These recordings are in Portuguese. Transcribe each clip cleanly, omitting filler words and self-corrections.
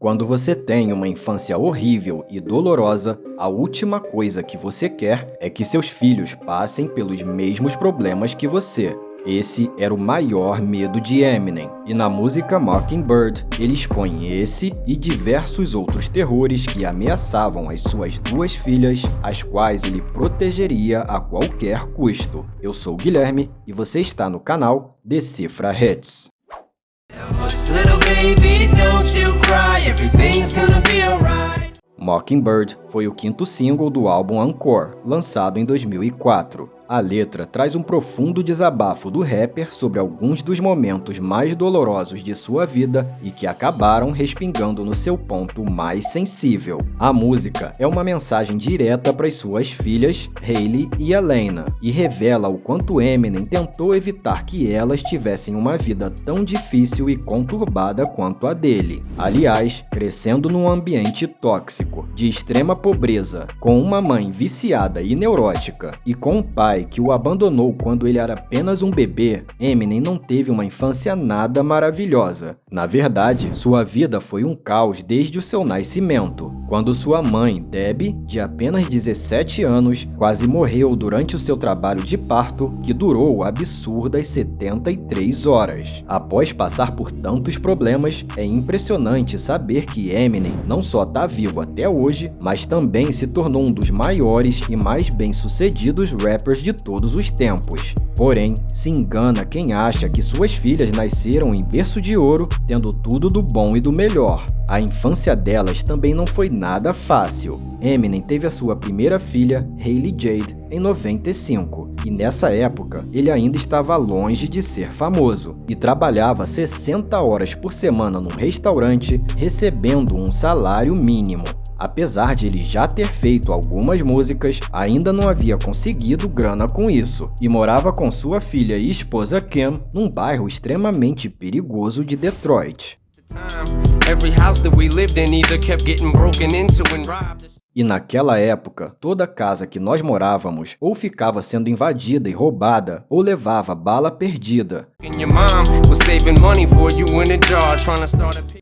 Quando você tem uma infância horrível e dolorosa, a última coisa que você quer é que seus filhos passem pelos mesmos problemas que você. Esse era o maior medo de Eminem, e na música Mockingbird, ele expõe esse e diversos outros terrores que ameaçavam as suas duas filhas, as quais ele protegeria a qualquer custo. Eu sou o Guilherme e você está no canal Decifra Hits. Mockingbird foi o quinto single do álbum Encore, lançado em 2004. A letra traz um profundo desabafo do rapper sobre alguns dos momentos mais dolorosos de sua vida e que acabaram respingando no seu ponto mais sensível. A música é uma mensagem direta para as suas filhas, Hailey e Alaina, e revela o quanto Eminem tentou evitar que elas tivessem uma vida tão difícil e conturbada quanto a dele. Aliás, crescendo num ambiente tóxico, de extrema pobreza, com uma mãe viciada e neurótica e com um pai que o abandonou quando ele era apenas um bebê, Eminem não teve uma infância nada maravilhosa. Na verdade, sua vida foi um caos desde o seu nascimento, quando sua mãe, Debbie, de apenas 17 anos, quase morreu durante o seu trabalho de parto, que durou absurdas 73 horas. Após passar por tantos problemas, é impressionante saber que Eminem não só está vivo até hoje, mas também se tornou um dos maiores e mais bem-sucedidos rappers de todos os tempos. Porém, se engana quem acha que suas filhas nasceram em berço de ouro, tendo tudo do bom e do melhor. A infância delas também não foi nada fácil. Eminem teve a sua primeira filha, Hailey Jade, em 95, e nessa época ele ainda estava longe de ser famoso, e trabalhava 60 horas por semana num restaurante, recebendo um salário mínimo. Apesar de ele já ter feito algumas músicas, ainda não havia conseguido grana com isso, e morava com sua filha e esposa Kim num bairro extremamente perigoso de Detroit. E naquela época, toda casa que nós morávamos ou ficava sendo invadida e roubada, ou levava bala perdida.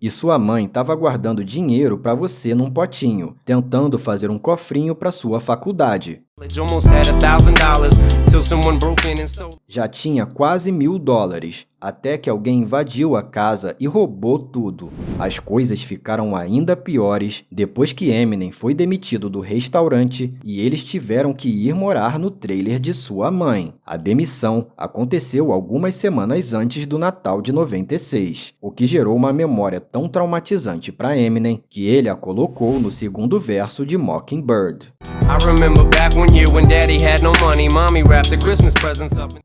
E sua mãe estava guardando dinheiro para você num potinho, tentando fazer um cofrinho para sua faculdade. Já tinha quase $1.000, até que alguém invadiu a casa e roubou tudo. As coisas ficaram ainda piores depois que Eminem foi demitido do restaurante e eles tiveram que ir morar no trailer de sua mãe. A demissão aconteceu algumas semanas antes do Natal de 96, o que gerou uma memória tão traumatizante para Eminem que ele a colocou no segundo verso de Mockingbird.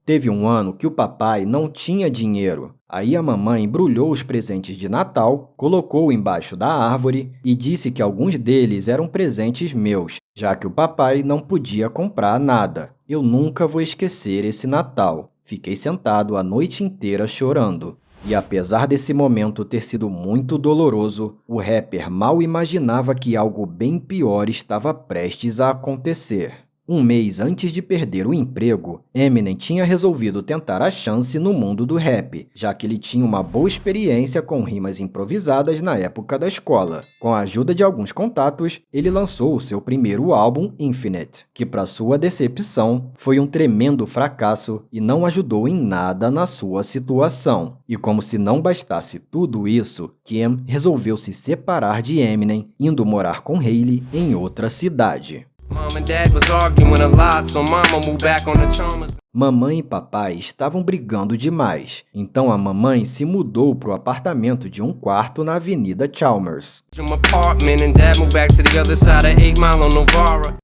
Teve um ano que o papai não tinha dinheiro. Aí a mamãe embrulhou os presentes de Natal, colocou embaixo da árvore e disse que alguns deles eram presentes meus, já que o papai não podia comprar nada. Eu nunca vou esquecer esse Natal. Fiquei sentado a noite inteira chorando. E apesar desse momento ter sido muito doloroso, o rapper mal imaginava que algo bem pior estava prestes a acontecer. Um mês antes de perder o emprego, Eminem tinha resolvido tentar a chance no mundo do rap, já que ele tinha uma boa experiência com rimas improvisadas na época da escola. Com a ajuda de alguns contatos, ele lançou o seu primeiro álbum, Infinite, que para sua decepção, foi um tremendo fracasso e não ajudou em nada na sua situação. E como se não bastasse tudo isso, Kim resolveu se separar de Eminem, indo morar com Hailey em outra cidade. Mamãe e papai estavam brigando demais, então a mamãe se mudou para o apartamento de um quarto na Avenida Chalmers.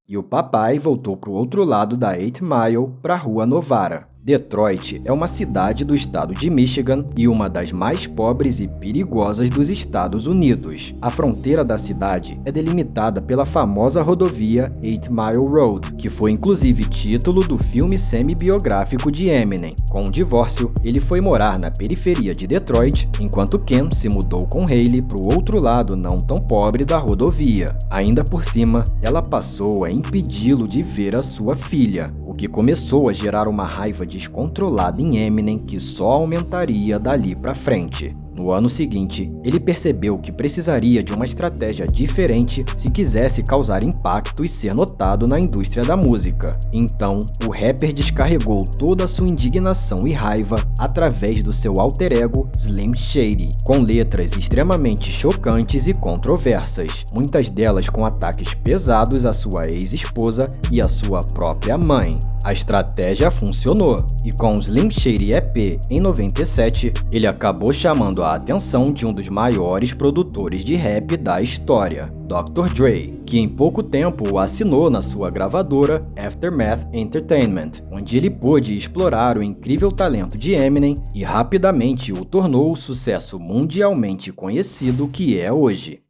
E o papai voltou para o outro lado da 8 Mile, para a Rua Novara. Detroit é uma cidade do estado de Michigan e uma das mais pobres e perigosas dos Estados Unidos. A fronteira da cidade é delimitada pela famosa rodovia 8 Mile Road, que foi inclusive título do filme semi-biográfico de Eminem. Com o divórcio, ele foi morar na periferia de Detroit, enquanto Kim se mudou com Hailey para o outro lado não tão pobre da rodovia. Ainda por cima, ela passou a impedi-lo de ver a sua filha, o que começou a gerar uma raiva descontrolada em Eminem que só aumentaria dali pra frente. No ano seguinte, ele percebeu que precisaria de uma estratégia diferente se quisesse causar impacto e ser notado na indústria da música. Então, o rapper descarregou toda a sua indignação e raiva através do seu alter ego Slim Shady, com letras extremamente chocantes e controversas, muitas delas com ataques pesados à sua ex-esposa e à sua própria mãe. A estratégia funcionou, e com o Slim Shady EP em 97, ele acabou chamando a atenção de um dos maiores produtores de rap da história, Dr. Dre, que em pouco tempo o assinou na sua gravadora Aftermath Entertainment, onde ele pôde explorar o incrível talento de Eminem e rapidamente o tornou o sucesso mundialmente conhecido que é hoje.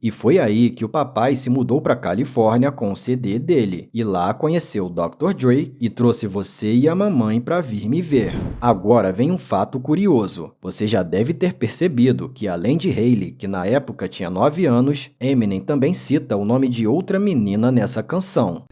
E foi aí que o papai se mudou para Califórnia com o CD dele, e lá conheceu Dr. Dre e trouxe você e a mamãe para vir me ver. Agora vem um fato curioso. Você já deve ter percebido que além de Hailey, que na época tinha 9 anos, Eminem também cita o nome de outra menina nessa canção.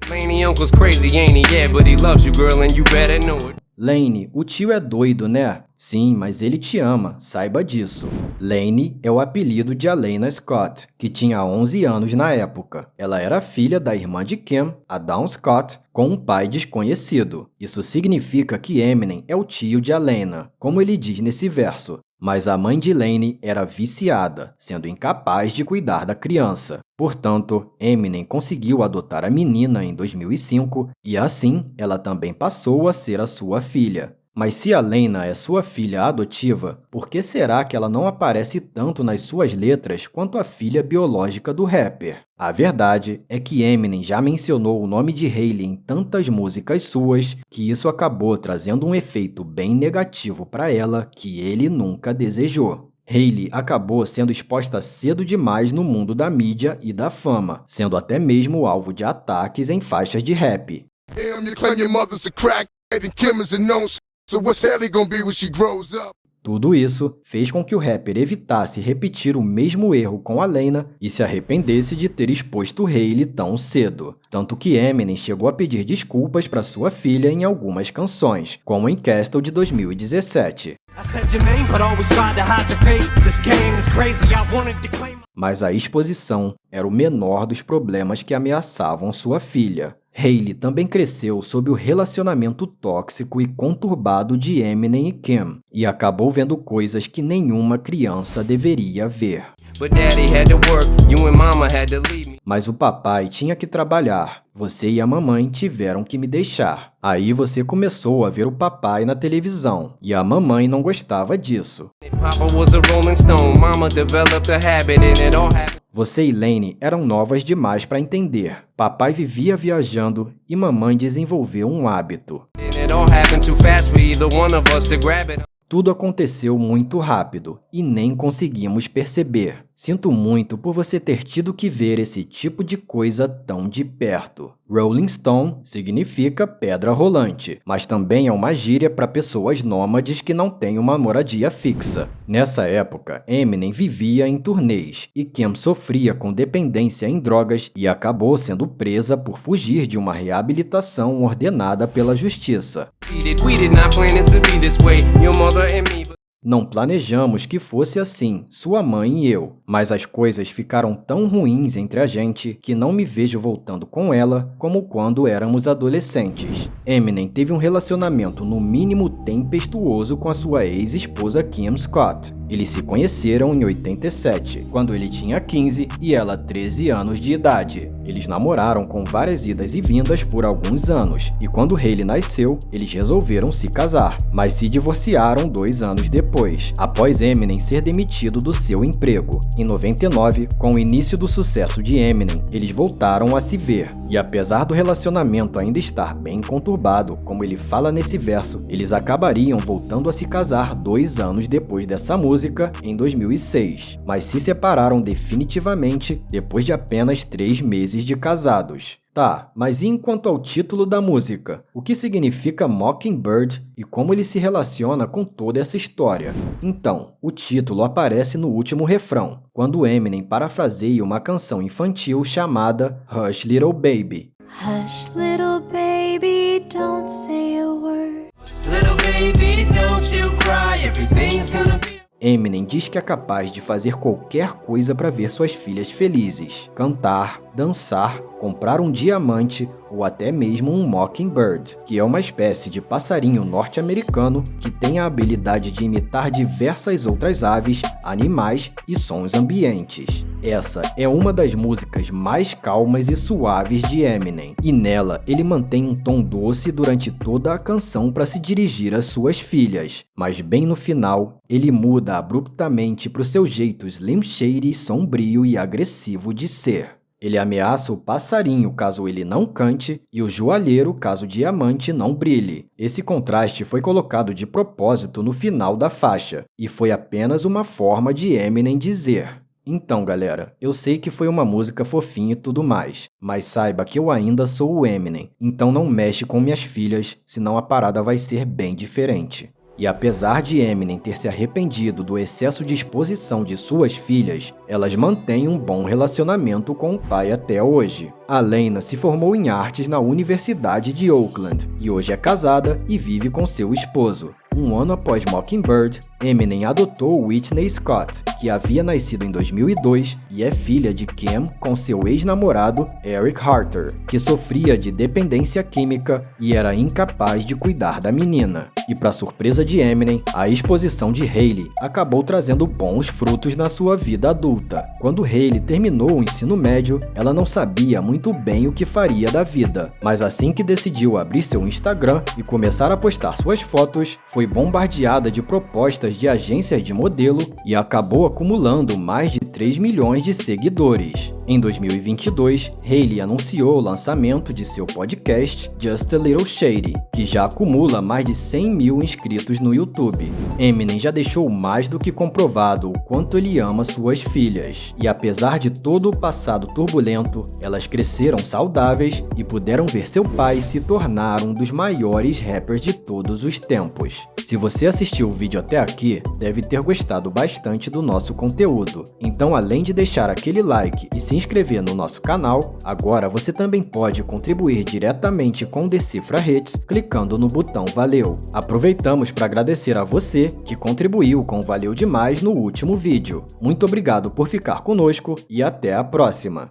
Lane, o tio é doido, né? Sim, mas ele te ama, saiba disso. Lane é o apelido de Alaina Scott, que tinha 11 anos na época. Ela era filha da irmã de Kim, a Dawn Scott, com um pai desconhecido. Isso significa que Eminem é o tio de Alaina, como ele diz nesse verso. Mas a mãe de Lane era viciada, sendo incapaz de cuidar da criança. Portanto, Eminem conseguiu adotar a menina em 2005 e assim ela também passou a ser a sua filha. Mas se a Lena é sua filha adotiva, por que será que ela não aparece tanto nas suas letras quanto a filha biológica do rapper? A verdade é que Eminem já mencionou o nome de Hailey em tantas músicas suas que isso acabou trazendo um efeito bem negativo para ela que ele nunca desejou. Hailey acabou sendo exposta cedo demais no mundo da mídia e da fama, sendo até mesmo alvo de ataques em faixas de rap. Tudo isso fez com que o rapper evitasse repetir o mesmo erro com a Lena e se arrependesse de ter exposto Hailey tão cedo. Tanto que Eminem chegou a pedir desculpas para sua filha em algumas canções, como em Castle de 2017. Mas a exposição era o menor dos problemas que ameaçavam sua filha. Hailey também cresceu sob o relacionamento tóxico e conturbado de Eminem e Kim, e acabou vendo coisas que nenhuma criança deveria ver. Mas o papai tinha que trabalhar. Você e a mamãe tiveram que me deixar. Aí você começou a ver o papai na televisão, e a mamãe não gostava disso. Você e Lane eram novas demais para entender. Papai vivia viajando e mamãe desenvolveu um hábito. Tudo aconteceu muito rápido e nem conseguimos perceber. Sinto muito por você ter tido que ver esse tipo de coisa tão de perto. Rolling Stone significa pedra rolante, mas também é uma gíria para pessoas nômades que não têm uma moradia fixa. Nessa época, Eminem vivia em turnês e Kim sofria com dependência em drogas e acabou sendo presa por fugir de uma reabilitação ordenada pela justiça. Não planejamos que fosse assim, sua mãe e eu, mas as coisas ficaram tão ruins entre a gente que não me vejo voltando com ela como quando éramos adolescentes. Eminem teve um relacionamento no mínimo tempestuoso com a sua ex-esposa Kim Scott. Eles se conheceram em 87, quando ele tinha 15 e ela 13 anos de idade. Eles namoraram com várias idas e vindas por alguns anos, e quando Hailey nasceu, eles resolveram se casar, mas se divorciaram 2 anos depois, após Eminem ser demitido do seu emprego. Em 99, com o início do sucesso de Eminem, eles voltaram a se ver, e apesar do relacionamento ainda estar bem conturbado, como ele fala nesse verso, eles acabariam voltando a se casar 2 anos depois dessa música, em 2006, mas se separaram definitivamente depois de apenas 3 meses de casados. Tá, mas e quanto ao título da música? O que significa Mockingbird e como ele se relaciona com toda essa história? Então, o título aparece no último refrão, quando Eminem parafraseia uma canção infantil chamada Hush Little Baby. Hush little baby, don't say a word. Little baby, don't you cry, everything's gonna be... Eminem diz que é capaz de fazer qualquer coisa para ver suas filhas felizes. Cantar, dançar, comprar um diamante ou até mesmo um mockingbird, que é uma espécie de passarinho norte-americano que tem a habilidade de imitar diversas outras aves, animais e sons ambientes. Essa é uma das músicas mais calmas e suaves de Eminem, e nela ele mantém um tom doce durante toda a canção para se dirigir às suas filhas, mas bem no final ele muda abruptamente para o seu jeito Slim Shady, sombrio e agressivo de ser. Ele ameaça o passarinho caso ele não cante e o joalheiro caso o diamante não brilhe. Esse contraste foi colocado de propósito no final da faixa, e foi apenas uma forma de Eminem dizer: então, galera, eu sei que foi uma música fofinha e tudo mais, mas saiba que eu ainda sou o Eminem, então não mexe com minhas filhas, senão a parada vai ser bem diferente. E apesar de Eminem ter se arrependido do excesso de exposição de suas filhas, elas mantêm um bom relacionamento com o pai até hoje. A Lena se formou em artes na Universidade de Oakland e hoje é casada e vive com seu esposo. Um ano após Mockingbird, Eminem adotou Whitney Scott, que havia nascido em 2002 e é filha de Kim com seu ex-namorado Eric Harter, que sofria de dependência química e era incapaz de cuidar da menina. E para surpresa de Eminem, a exposição de Hailey acabou trazendo bons frutos na sua vida adulta. Quando Hailey terminou o ensino médio, ela não sabia muito bem o que faria da vida, mas assim que decidiu abrir seu Instagram e começar a postar suas fotos, foi bombardeada de propostas de agências de modelo e acabou acumulando mais de 3 milhões de seguidores. Em 2022, Hailey anunciou o lançamento de seu podcast Just a Little Shady, que já acumula mais de 100 mil inscritos no YouTube. Eminem já deixou mais do que comprovado o quanto ele ama suas filhas. E apesar de todo o passado turbulento, elas cresceram saudáveis e puderam ver seu pai se tornar um dos maiores rappers de todos os tempos. Se você assistiu o vídeo até aqui, deve ter gostado bastante do nosso conteúdo. Então, além de deixar aquele like e se inscrever no nosso canal, agora você também pode contribuir diretamente com o Decifra Hits clicando no botão Valeu. Aproveitamos para agradecer a você que contribuiu com Valeu Demais no último vídeo. Muito obrigado por ficar conosco e até a próxima!